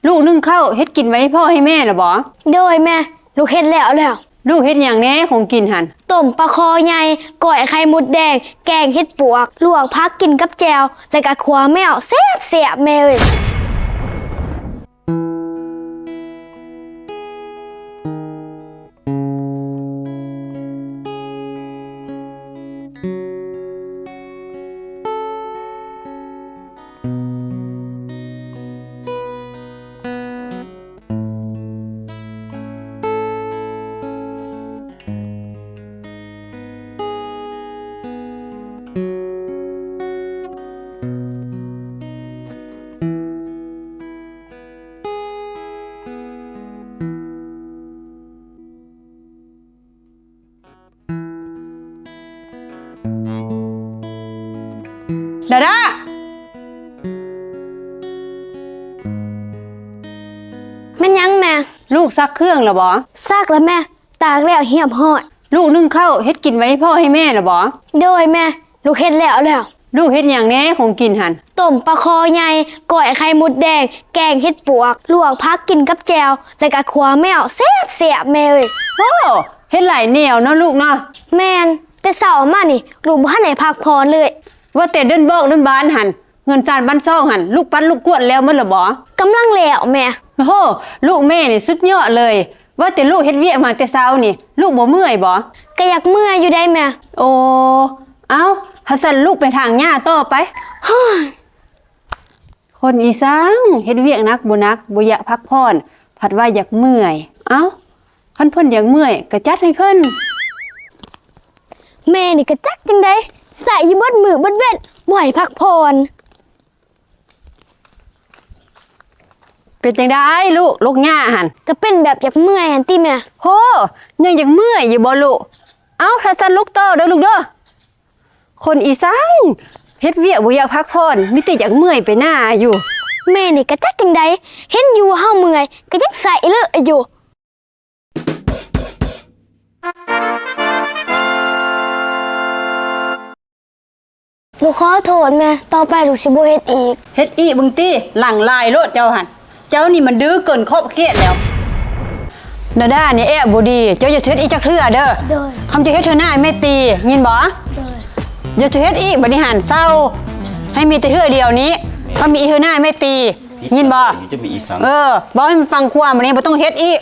ลูกนึ่งข้าวเฮ็ดกินไว้ให้พ่อให้แม่หรอบ่โดยแม่ลูกเฮ็ดแล้วลูกเฮ็ดอย่างแน่ของกินหันต้มปลาคอใหญ่ก้อยไข่มดแดงแกงเฮ็ดปวกลวกผักกินกับแจวแล้วก็ขัวแมวแซ่บแม่เอ้ยดาดาแม่นยังแม่ลูกซักเครื่องหรอบ่ซักแล้วแม่ตากแล้วเหี่ยมฮอดลูกนึ่งข้าวเฮ็ดกินไว้ให้พ่อให้แม่หรอบ่โดยแม่ลูกเฮ็ดแล้วลูกเฮ็ดอย่างแน่ของกินหันต้มปลาคอใหญ่ก้อยไข่มดแดงแกงเฮ็ดปวกลวกผักกินกับแจวแล้วก็ขัวแมวแซ่บแม่เอ้ยโอ้เฮ็ดหลายแนวเนาะลูกเนาะแม่นแต่เช้ามานี่ลูกบ่ทันได้พักผ่อนเลยว่าแต่เดินบอกเดินบ้านหันเงินจานบ้านซ่องหันลูกปั้นลูกกวนแล้วมั้งหรอบ่กำลังแล้วแม่โอ้โหลูกแม่นี่สุดยอดเลยว่าแต่ลูกเฮ็ดเวียกมาแต่เช้านี่ลูกบ่เมื่อยบ่ก็อยากเมื่อยอยู่ได้แม่โอ้เอ้าหัสันลูกไปทางหญ้าต่อไปคนอีสานเฮ็ดเวียกนักบ่อยากพักผ่อนผัดว่าอยากเมื่อยเอ้าคันเพิ่นอยากเมื่อยก็จัดให้เพิ่นแม่นี่ก็จักจังได๋ใส่อยู่เบิดมื้อเบิดเว้นบ่ให้พักผ่อนเป็นจังได๋ลูกหญ้าหั่นก็เป็นแบบอยากเมื่อยหั่นติแม่โหยังอยากเมื่อยอยู่บ่ลูกเอ้าถ้าซั่นลูกต่อเด้อลูกเด้อคนอีสานเฮ็ดเวียกบ่อยากพักผ่อนมีแต่อยากเมื่อยไปหน้าอยู่แม่นี่ก็จักจังได๋เห็นอยู่เฮาเมื่อยก็ยังใส่เลยอยู่ลูกขอโทษแม่ต่อไปลูกสิบ่เฮ็ดอีกบึงตี้หลังลายโลดเจ้าหั่นเจ้านี่มันดื้อเกินขอบเขตแล้วดาด้านี่แอบบ่ดีเจ้าอย่าเฮ็ดอีกจักเทื่อเด้อคำจะเฮ็ดเธอหน้าแม่ตียินบ่อย่าเฮ็ดอีกบัดนี้หั่นเศร้าให้มีแต่เทื่อเดียวนี้ถ้ามีเธอหน้าแม่ตียินบ่จะมีอีสังบ่ให้มันฟังความบัดนี้บ่ต้องเฮ็ดอีก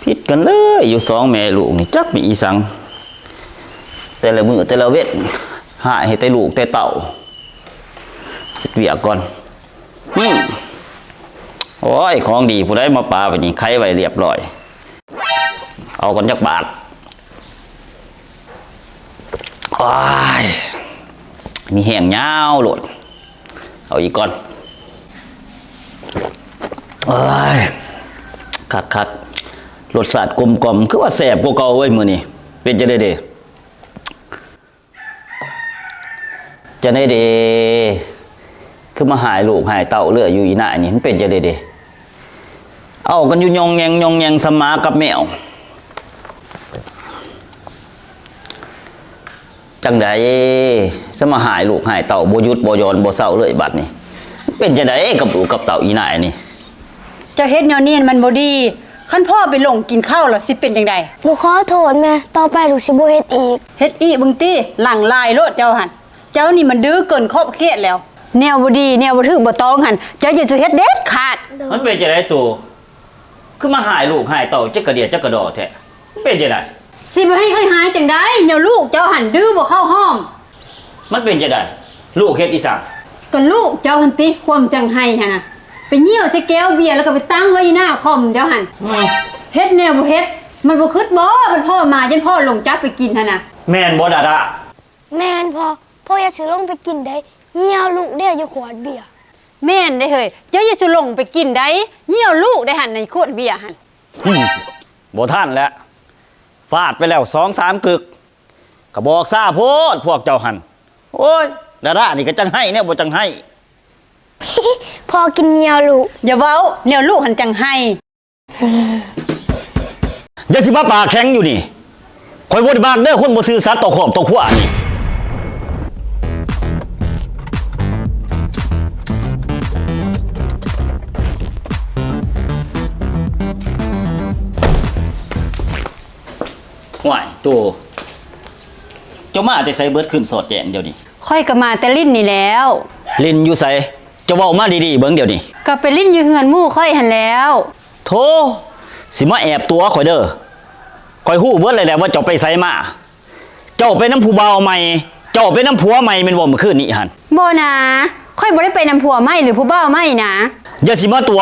ผิดกันเลยอยู่สองแม่ลูกนี่จักมีอีสังแต่ละมื้อแต่ละเวทหายให้แต่ลูกแต่เต่าเฮ็ดเวียกก่อนโอ้ยของดีผู้ใดมาปาไปนี่ไข่ไว้เรียบร้อยเอากันจักบาทโอ้ยมีแห้งยาวโลดเอาอีกก่อนโอ้ยคักรสชาติกลมกล่อมคือว่าแซ่บกว่าเก่าเว้ยมื้อนี้เป็นจังได๋เด้จะได้เดคือมาหายลูกหายเต่าเลืออยู่อีหน้านี่มันเป็นจะได้เดเอากันอยู่ยองแยงสมากับแมวจังไดสมาหายลูกหายเต่าบ่หยุดบ่ยอนบ่เศร้าเลยบัดนี้เป็นจะได้กับลูกกับเต่าอีหน้านี่จะเฮ็ดแนวนี้มันบ่ดีคันพ่อไปลงกินข้าวแล้วสิเป็นจังได๋ลูกขอโทษแม่ต่อไปลูกสิบ่เฮ็ดอีกบึงตี้หลังลายโลดเจ้าหั่นเจ้านี่มันดื้อเกินขอบเขตแล้วแนวบ่ดีแนวบ่ถึกบ่ต้องหั่นเจ้าอย่าจะเฮ็ดเด็ดขาดมันเป็นจะได้ตัวคือมาหายลูกหายเต่าจักกระเดียจักกระดอแท้เป็นจะได้สิบ่ให้หายจังได๋แนวลูกเจ้าหั่นดื้อบ่เข้าห้องมันเป็นจะได้ลูกเฮ็ดอีสังก็ลูกเจ้าหั่นติความจังไห้หั่นน่ะไปเหี่ยวใส่แก้วเบียร์แล้วก็ไปตั้งไว้หน้าคอมเจ้าหั่นเฮ็ดแนวบ่เฮ็ดมันบ่คิดบ่มันพ่อมาจนพ่อลงจับไปกินหั่นน่ะแม่นบ่ดาดาแม่นพ่ออย่าสิลงไปกินได้เหี่ยวลูกเด้อยู่ขวดเบียร์แม่นได้เฮ้ยเจ้าอย่าสิลงไปกินได้เหี่ยวลูกได้หั่นในขวดเบียร์หั่นบ่ทันแล้วฟาดไปแล้ว 2-3 กึกก็บอกซ่าโพดพวกเจ้าหั่นโอ้ยดาดานี่ก็จังให้เนี่ยบ่จังให้พ่อกินเหี่ยวลูกอย่าเว้าแนวลูกหั่นจังให้อย่าสิมาปากแข็งอยู่นี่ข่อยบ่ได้มากเด้อคนบ่ซื่อสัตย์ต่อครอบต่อครัวนี่ ห่วยตัวเจ้ามาแต่ใส่เบิดขึ้นสดแจงเดี๋ยวนี้ ค่อยก็มาแต่ลิ้นนี่แล้ว ลินอยู่ใส่เจ้าเว้ามาดีๆเบิ่งเดี๋ยวนี้ ก็ไปลิ้นอยู่เฮือนหมู่ค่อยหันแล้ว โธ่สิมาแอบตัวข่อยเด้อข่อยฮู้เบิดเลยแหละว่าเจ้าไปไสมาเจ้าไปน้ำผู้บ่าวใหม่เจ้าไปน้ำผัวใหม่แม่นบ่เมื่อคืนนี้หั่น บ่นะค่อยบ่ได้ไปนำผัวไม่หรือผู้บ่าวไม่นะ อย่าสิมาตัว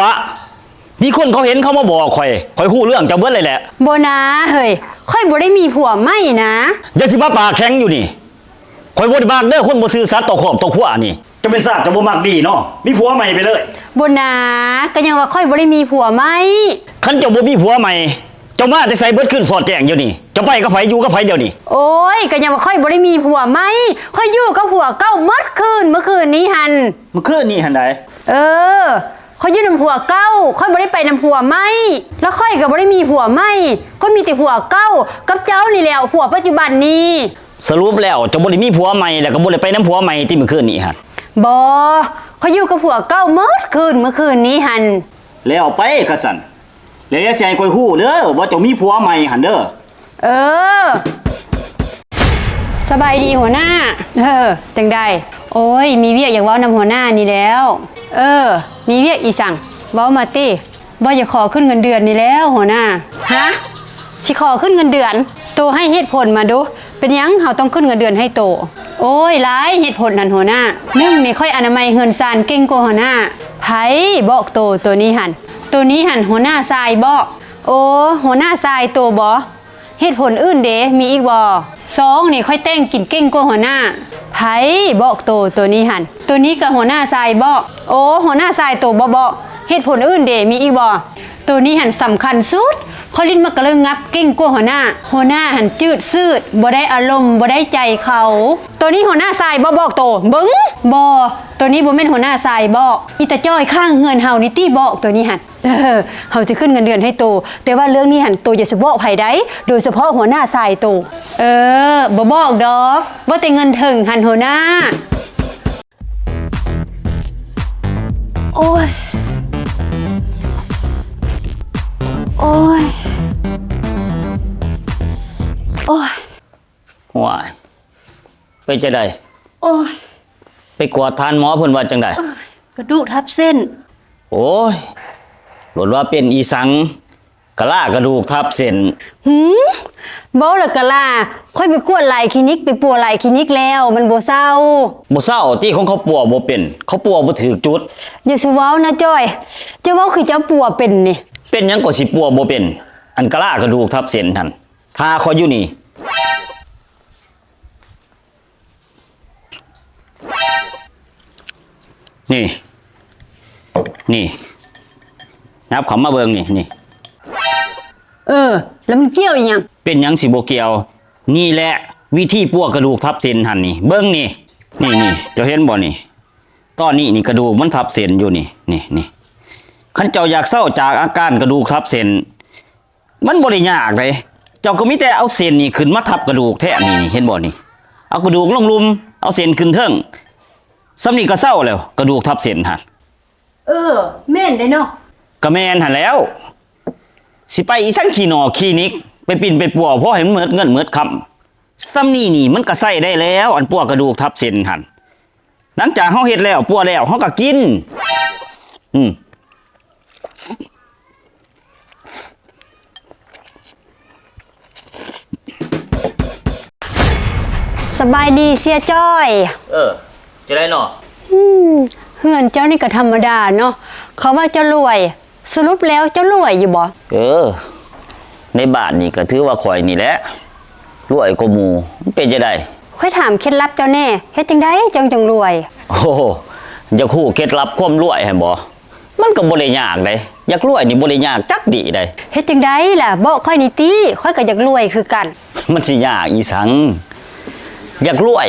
มีคนเขาเห็นเขามาบอกข่อยฮู้เรื่องเจ้าเบิดเลยแหละ บ่นะเฮ้ยค่อยบ่ได้มีผัวไม่นะ อย่าสิมาปากแข็งอยู่นี่ข่อยบ่ได้มักเด้อคนบ่ซื่อสัตย์ต่อครอบต่อครัวนี่จะเป็นซาดจะบ่มักดีเนาะมีผัวใหม่ไปเลย บ่นะก็ยังว่าค่อยบ่ได้มีผัวไม่ คันเจ้าบ่มีผัวใหม่เจ้ามาแต่ใส่เบิดขึ้นสอดแจ้งอยู่นี่เจ้าไปกับไผอยู่กับไผเดี๋ยวนี้ โอ้ยก็ยังว่าค่อยบ่ได้มีผัวไม่ค่อยอยู่กับผัวเก่าเมื่อคืนนี้หัน เมื่อคืนนี่หั่นใด เออค่อยอยู่นำผัวเก่าค่อยบ่ได้ไปนำผัวไม่แล้วค่อยก็บ่ได้มีผัวไม่ค่อยมีแต่ผัวเก่ากับเจ้านี่แหล้วผัวปัจจุบันนี้ สรุปแล้วเจ้าบ่ได้มีผัวใหม่แล้วก็บ่ได้ไปน้ำผัวใหม่ที่เมื่อคืนนี่หั่น บ่ค่อยอยู่กับผัวเก่าเมื่อคืนนี้หัน แล้วไปกะสั่นแล้วอย่าสิให้ข่อยฮู้เด้อว่าเจ้ามีผัวใหม่หั่นเด้อ เออสบายดีหัวหน้าจังได้โอ้ยมีเวียกอยากเว้านำหัวหน้านี่แล้วมีเวียกอีสั่งเว้ามาติว่าอย่าขอขึ้นเงินเดือนนี่แล้วหัวหน้าฮะสิขอขึ้นเงินเดือนโตให้เหตุผลมาดูเป็นหยังเฮาต้องขึ้นเงินเดือนให้โตโอ้ยหลายเหตุผลนั่นหัวหน้านึ่งนี่ค่อยอนามัยเฮือนซานเก่งกว่าหัวหน้าไผบอกโตตัวนี้หันหัวหน้าทรายบอกโอ้หัวหน้าทรายโตบ่เหตุผลอื่นเดมีอีกบ่สองนี่ค่อยแต่งกินเก่งกว่าหัวหน้าไผบอกโตตัวนี้หันตัวนี้กับหัวหน้าทรายบอกโอ้หัวหน้าทรายโตบ่บอกเหตุผลอื่นเดมีอีกบ่ตัวนี้หันสำคัญสุดเขาลิ้นมากระเลิงงับเก่งกว่าหัวหน้าหันจืดชืดบ่ได้อารมณ์บ่ได้ใจเขาตัวนี้หัวหน้าทรายบ่บอกโตบึ้งบ่ตัวนี้บ่แม่นหัวหน้าทรายบอกอีตาจ้อยข้างเงินเฮานี่ตี้บอกตัวนี้หันเฮาจะขึ้นเงินเดือนให้โตแต่ว่าเรื่องนี้หันโตอย่าสิบอกไผใดโดยเฉพาะหัวหน้าทรายโตบ่บอกดอกว่าแต่เงินถึงหันหัวหน้าโอ้ยโอ้ยว้ายไปจังได๋ โอ้ย ไปกวดทานหมอเพิ่นว่าจังได๋ กระดูกทับเส้น โอ้ยหลดว่าเป็นอีสังกะลากระดูกทับเส้น บ่ละกะล่ะค่อยไปกวดหลายคลินิกไปปัวหลายคลินิกแล้วมันบ่เศร้า บ่เศร้าที่ของเขาปัวบ่เป็นเขาปัวบ่ถูกจุด อย่าสิเว้านะจ้อยเจ้าเว้าคือเจ้าปัวเป็นนี่ เป็นหยังก็สิปัวบ่เป็นอันกะลากระดูกทับเส้นหั่นถ้าเขาอยู่นี่นี่นับเขามาเบิ่งนี่ แล้วมันเกี่ยวอีหยัง เป็นหยังสิบ่เกี่ยวนี่แหละวิธีปัวกระดูกทับเส้นหั่นนี่เบิ่งนี่เจ้าเห็นบ่นี่ตอนนี้นี่กระดูกมันทับเส้นอยู่นี่คันเจ้าอยากเศร้าจากอาการกระดูกทับเส้นมันบ่ได้ยากเลยเจ้าก็มีแต่เอาเส้นนี่ขึ้นมาทับกระดูกแท้นี่เห็นบ่นี่เอากระดูกลงลุมเอาเส้นขึ้นเทิงสำนี้ก็เศร้าแล้วกระดูกทับเส้นหั่น แม่นได้เนาะ ก็แม่นหั่นแล้วสิไปอีสังขี้หนอคลินิกไปปิ่นไปปัวเพราะเห็นเหมือดเงินเหมือดคำซ้ำนี่มันก็ใส่ได้แล้วอันปัวกระดูกทับเส้นหั่นหลังจากเฮาเฮ็ดแล้วปัวแล้วเฮาก็กินสบายดีเสียจ้อย จะได้เนาะ เฮือนเจ้านี่ก็ธรรมดาเนาะเขาว่าเจ้ารวยสรุปแล้วเจ้ารวยอยู่บ่ ในบ้านนี่ก็ถือว่าข่อยนี่แหละรวยกว่าหมู่มันเป็นจังได๋ ค่อยถามเคล็ดลับเจ้าแน่เฮ็ดจังได๋จังรวย โอ้โหอยากฮู้เคล็ดลับความรวยให้บ่มันก็บ่ได้ยากเด้อยากรวยนี่บ่ได้ยากจักดีเด้ เฮ็ดจังได๋ล่ะบอกค่อยนี่ติค่อยก็อยากรวยคือกัน มันสิยากอีสังอยากรวย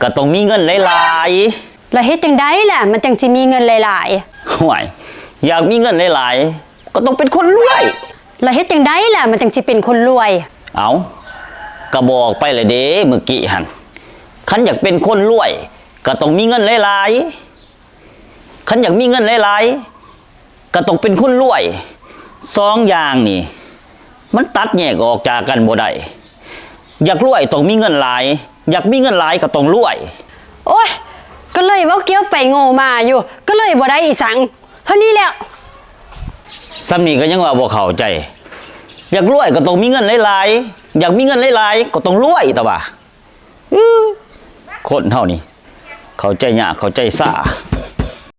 ก็ต้องมีเงินหลายๆ แล้วเฮ็ดจังได๋ล่ะมันจังสิมีเงินหลาย ห่วยอยากมีเงินหลายๆก็ต้องเป็นคนรวย ๆแล้วเฮ็ดจังได๋ล่ะมันจังสิเป็นคนรวย เอาก็บอกไปเลยเด้เมื่อกี้หั่นคันอยากเป็นคนรวยก็ต้องมีเงินหลายๆคันอยากมีเงินหลายๆก็ต้องเป็นคนรวยสองอย่างนี่มันตัดแยกออกจากกันบ่ได้ อยากรวยต้องมีเงินหลาย อยากมีเงินหลายก็ต้องรวย โอ้ยก็เลยเว้าเกี้ยวไปโง่มาอยู่ ก็เลยบ่ได้อีสังเท่านี้แล้ว ซ้ำนี่ก็ยังว่าบ่เข้าใจ อยากรวยก็ต้องมีเงินหลายๆอยากมีเงินหลายๆก็ต้องรวยแต่ว่าคนเท่านี้เข้าใจยากเข้าใจซ่า